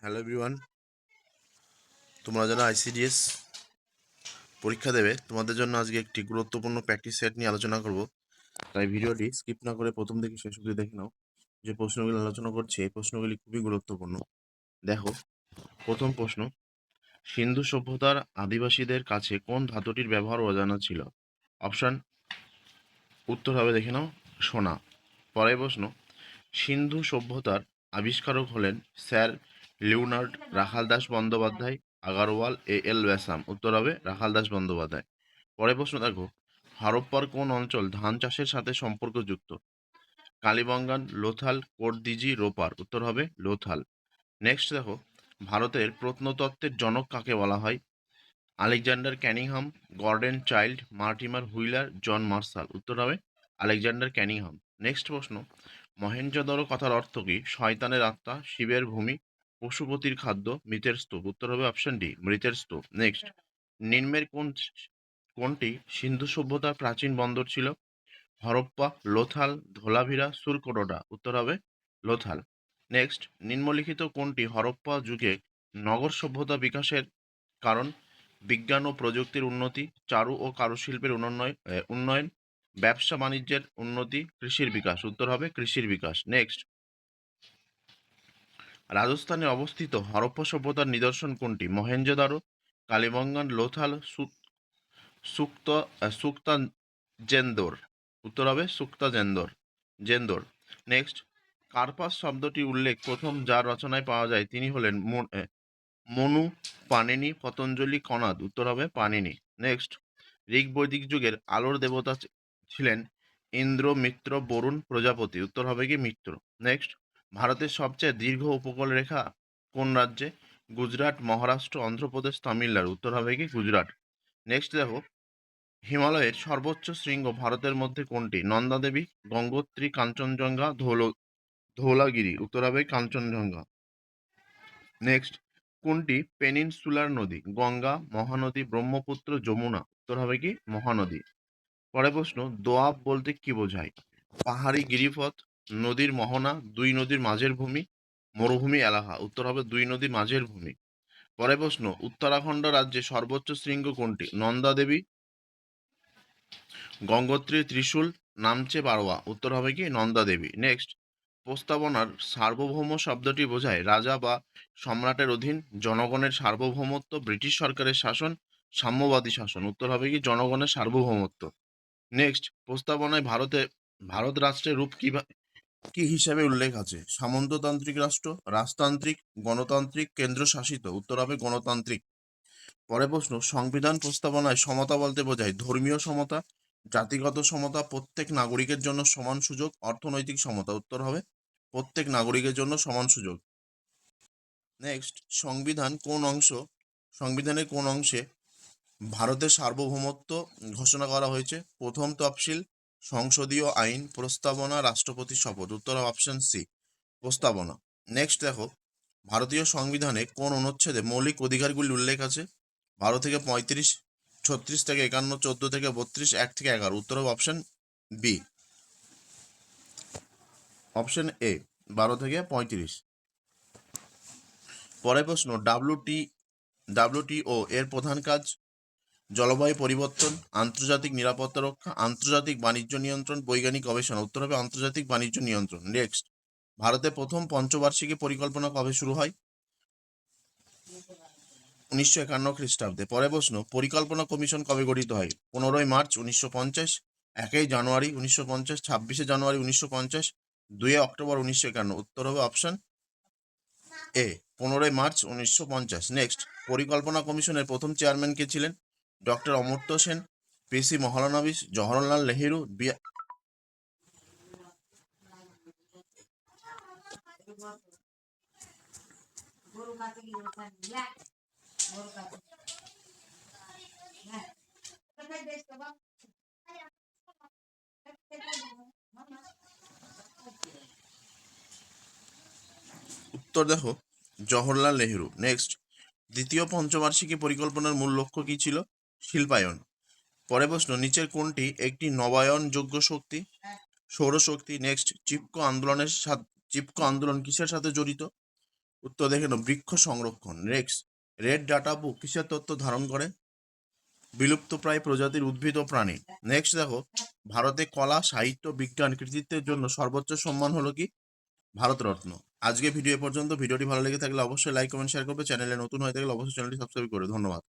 Hello everyone, তোমরা যারা ICDS পরীক্ষা দেবে তোমাদের জন্য আজকে একটি গুরুত্বপূর্ণ প্র্যাকটিস সেট নিয়ে আলোচনা করব। তাই ভিডিওটি স্কিপ না করে প্রথম থেকে শেষ অবধি দেখে নাও। যে প্রশ্নগুলি আলোচনা করছি এই প্রশ্নগুলি খুবই গুরুত্বপূর্ণ। দেখো, প্রথম প্রশ্ন, সিন্ধু সভ্যতার আদিবাসীদের কাছে কোন ধাতুটির ব্যবহার অজানা ছিল? অপশান উত্তর হবে, দেখে নাও, সোনা। পরের প্রশ্ন, সিন্ধু সভ্যতার আবিষ্কারক হলেন স্যার লিওনার্ড রাখালদাস বন্দ্যোপাধ্যায়, আগারওয়াল, এল ব্যাসাম। উত্তর হবে রাখালদাস বন্দ্যোপাধ্যায়। পরের প্রশ্ন দেখো, হরপ্পার কোন অঞ্চল ধান চাষের সাথে সম্পর্কযুক্ত? কালীবঙ্গান, লোথাল, কোটদিজি, রোপার। উত্তর হবে লোথাল। নেক্সট দেখো, ভারতের প্রত্নতত্ত্বের জনক কাকে বলা হয়? Alexander Cunningham, Gordon Childe, Mortimer Wheeler, John Marshall. উত্তর হবে আলেকজান্ডার ক্যানিংহাম। নেক্সট প্রশ্ন, মহেঞ্জোদারো কথার অর্থ কি? শয়তানের আত্মা, শিবের ভূমি, পশুপতির খাদ্য, মৃতের স্তূপ। উত্তর হবে অপশন ডি, মৃতের স্তূপ। নেক্সট, নিম্নের কোনটি সিন্ধু সভ্যতার প্রাচীন বন্দর ছিল? হরপ্পা, লোথাল, ধোলাভিরা, সুরকোটোডা। উত্তর হবে লোথাল। নেক্সট, নিম্নলিখিত কোনটি হরপ্পা যুগে নগর সভ্যতা বিকাশের কারণ? বিজ্ঞান ও প্রযুক্তির উন্নতি, চারু ও কারুশিল্পের উন্নয়ন, ব্যবসা বাণিজ্যের উন্নতি, কৃষির বিকাশ। উত্তর হবে কৃষির বিকাশ। নেক্সট, রাজস্থানে অবস্থিত হরপ্পা সভ্যতার নিদর্শন কোনটি? মহেঞ্জোদারো, কালীবঙ্গান, লোথাল, সুক্তাজেন্দর। উত্তর হবে জেন্দর। নেক্সট, কার্পাস শব্দটি উল্লেখ প্রথম যার রচনায় পাওয়া যায় তিনি হলেন মনু, পাণিনি, পতঞ্জলি, কনাদ। উত্তর হবে পাণিনি। নেক্সট, ঋগ বৈদিক যুগের আলোর দেবতা ছিলেন ইন্দ্র, মিত্র, বরুণ, প্রজাপতি। উত্তর হবে কি মিত্র। নেক্সট, ভারতের সবচেয়ে দীর্ঘ উপকূল রেখা কোন রাজ্যে? গুজরাট, মহারাষ্ট্র, অন্ধ্রপ্রদেশ, তামিলনাড়ু। উত্তর হবে কি গুজরাট। নেক্সট দেখো, হিমালয়ের সর্বোচ্চ শৃঙ্গ ভারতের মধ্যে কোনটি? নন্দা দেবী, গঙ্গোত্রী, কাঞ্চনজঙ্ঘা, ধৌলাগিরি। উত্তর হবে কাঞ্চনজঙ্ঘা। নেক্সট, কোনটি পেনিনসুলার নদী? গঙ্গা, মহানদী, ব্রহ্মপুত্র, যমুনা। উত্তর হবে কি মহানদী। পরের প্রশ্ন, দোআব বলতে কি বোঝায়? পাহাড়ি গিরিপথ, নদীর মোহনা, দুই নদীর মাঝের ভূমি, মরুভূমি এলাকা। উত্তর হবে দুই নদীর মাঝের ভূমি। পরের প্রশ্ন, উত্তরাখণ্ড রাজ্যে সর্বোচ্চ শৃঙ্গ কোনটি? নন্দা দেবী, গঙ্গোত্রী, ত্রিশূল, নামচে, বারোয়া। উত্তর হবে কি নন্দা দেবী। নেক্সট, প্রস্তাবনার সার্বভৌম শব্দটি বোঝায় রাজা বা সম্রাটের অধীন, জনগণের সার্বভৌমত্ব, ব্রিটিশ সরকারের শাসন, সাম্যবাদী শাসন। উত্তর হবে কি জনগণের সার্বভৌমত্ব। নেক্সট, প্রস্তাবনায় ভারত রাষ্ট্রের রূপ কি হিসাবে উল্লেখ আছে? সামন্ততান্ত্রিক রাষ্ট্র, রাজতান্ত্রিক, গণতান্ত্রিক, কেন্দ্রশাসিত। উত্তর হবে গণতান্ত্রিক। পরের প্রশ্ন, সংবিধান প্রস্তাবনায় সমতা বলতে বোঝায় ধর্মীয় সমতা, জাতিগত সমতা, প্রত্যেক নাগরিকের জন্য সমান সুযোগ, অর্থনৈতিক সমতা। উত্তর হবে প্রত্যেক নাগরিকের জন্য সমান সুযোগ। নেক্সট, সংবিধানের কোন অংশে ভারতের সার্বভৌমত্ব ঘোষণা করা হয়েছে? প্রথম তফসিল, সংসদীয় আইন, প্রস্তাবনা, রাষ্ট্রপতির শপথ। উত্তর অপশন সি, প্রস্তাবনা। নেক্সট দেখো, ভারতীয় সংবিধানে কোন অনুচ্ছেদে মৌলিক অধিকারগুলি উল্লেখ আছে? 12 থেকে 35, 36 থেকে 51, 14 থেকে 32, 1 থেকে 11। উত্তর হবে অপশন বি, অপশন এ, 12 থেকে 35। পরের প্রশ্ন, ডাব্লিউটিও এর প্রধান কাজ? জলবায়ু পরিবর্তন, আন্তর্জাতিক নিরাপত্তা রক্ষা, আন্তর্জাতিক বাণিজ্য নিয়ন্ত্রণ, বৈজ্ঞানিক গবেষণা। উত্তর হবে আন্তর্জাতিক বাণিজ্য নিয়ন্ত্রণ। নেক্সট, ভারতে প্রথম পঞ্চবার্ষিকী পরিকল্পনা কবে শুরু হয়? 1951 খ্রিস্টাব্দে। পরের প্রশ্ন, পরিকল্পনা কমিশন কবে গঠিত হয়? 15 মার্চ 1950, 1 জানুয়ারি 1950, 26 জানুয়ারি 1950, 2 অক্টোবর 1951। উত্তর হবে অপশন এ, 15 মার্চ 1950। নেক্সট, পরিকল্পনা কমিশনের প্রথম চেয়ারম্যান কে ছিলেন? ডক্টর অমর্ত্য সেন, পিসি মহলানবিশ, জওহরলাল নেহেরু, উত্তর দেখো জওহরলাল নেহেরু। নেক্সট, দ্বিতীয় পঞ্চবার্ষিকী পরিকল্পনার মূল লক্ষ্য কি ছিল? শিল্পায়ন। পরের প্রশ্ন, নিচের কোনটি একটি নবায়নযোগ্য শক্তি? সৌরশক্তি। নেক্সট, চিপকো আন্দোলন কিসের সাথে জড়িত? উত্তর দেখে নাও, বৃক্ষ সংরক্ষণ। নেক্সট, রেড ডাটা বুক কিসের তথ্য ধারণ করে? বিলুপ্তপ্রায় প্রজাতির উদ্ভিদ ও প্রাণী। নেক্সট দেখো, ভারতে কলা, সাহিত্য, বিজ্ঞান, কৃতিত্বের জন্য সর্বোচ্চ সম্মান হলো কি? ভারতরত্ন। আজকে ভিডিও পর্যন্ত। ভিডিওটি ভালো লেগে থাকলে অবশ্যই লাইক, কমেন্ট, শেয়ার করবে। চ্যানেলে নতুন হয়ে থাকলে অবশ্যই চ্যানেলটি সাবস্ক্রাইব করে। ধন্যবাদ।